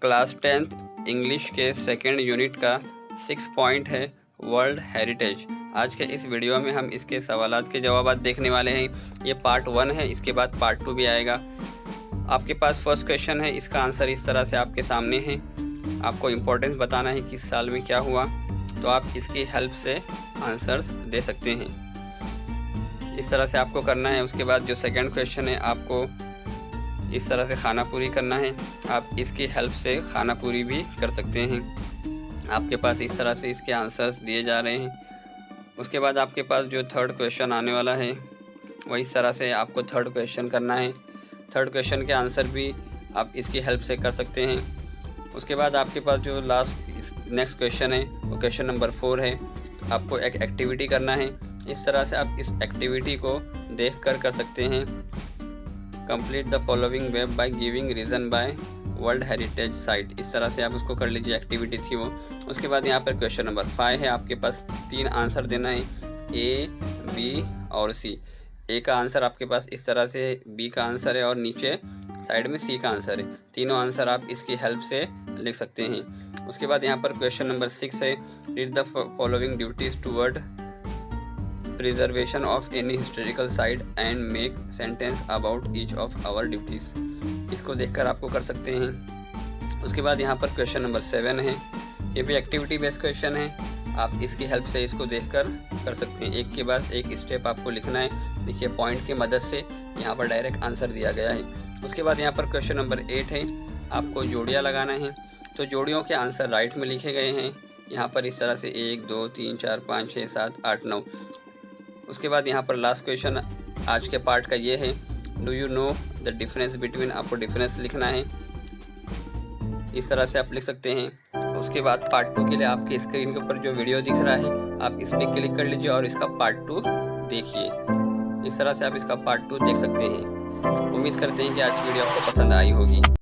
Class 10th English के second unit का 6 point है वर्ल्ड हेरिटेज। आज के इस वीडियो में हम इसके सवालात के जवाब देखने वाले हैं। ये पार्ट 1 है, इसके बाद पार्ट 2 भी आएगा। आपके पास फर्स्ट क्वेश्चन है, इसका आंसर इस तरह से आपके सामने है। आपको इम्पोर्टेंस बताना है किस साल में क्या हुआ, तो आप इसकी हेल्प से आंसर्स दे सकते हैं। इस तरह से आपको करना है। उसके बाद जो सेकंड क्वेश्चन है, आपको इस तरह से खाना पूरी करना है। आप इसकी हेल्प से खाना पूरी भी कर सकते हैं। आपके पास इस तरह से इसके आंसर्स दिए जा रहे हैं। उसके बाद आपके पास जो थर्ड क्वेश्चन आने वाला है, वही इस तरह से आपको थर्ड क्वेश्चन करना है। थर्ड क्वेश्चन के आंसर भी आप इसकी हेल्प से कर सकते हैं। उसके बाद आपके पास जो लास्ट नेक्स्ट क्वेश्चन है, वो क्वेश्चन नंबर 4 है। आपको एक एक्टिविटी करना है। इस तरह से आप इस एक्टिविटी को देख कर सकते हैं। Complete the following web by giving reason by world heritage site. इस तरह से आप उसको कर लीजिए, एक्टिविटी थी वो। उसके बाद यहाँ पर क्वेश्चन नंबर 5 है। आपके पास 3 आंसर देना है, ए, बी और सी। ए का आंसर आपके पास इस तरह से, बी का आंसर है और नीचे साइड में सी का आंसर है। तीनों आंसर आप इसकी हेल्प से लिख सकते हैं। उसके बाद यहाँ पर क्वेश्चन नंबर 6 है, read the following duties toward preservation of any historical site and make sentence about each of our duties. इसको देखकर आपको कर सकते हैं। उसके बाद यहाँ पर क्वेश्चन नंबर 7 है। ये भी एक्टिविटी बेस्ड क्वेश्चन है। आप इसकी हेल्प से इसको देखकर कर सकते हैं। एक के बाद एक स्टेप आपको लिखना है। देखिए, पॉइंट की मदद से यहाँ पर डायरेक्ट आंसर दिया गया है। उसके बाद यहाँ पर क्वेश्चन नंबर 8 है। आपको जोड़ियाँ लगाना है। तो जोड़ियों के आंसर राइट में लिखे गए हैं। यहाँ पर इस तरह से 1 2 3 4 5 6 7 8 9। उसके बाद यहाँ पर लास्ट क्वेश्चन आज के पार्ट का ये है, do you know the difference between. आपको डिफरेंस लिखना है। इस तरह से आप लिख सकते हैं। उसके बाद पार्ट 2 के लिए आपके स्क्रीन के ऊपर जो वीडियो दिख रहा है, आप इस पर क्लिक कर लीजिए और इसका पार्ट 2 देखिए। इस तरह से आप इसका पार्ट 2 देख सकते हैं। उम्मीद करते हैं कि आज की वीडियो आपको पसंद आई होगी।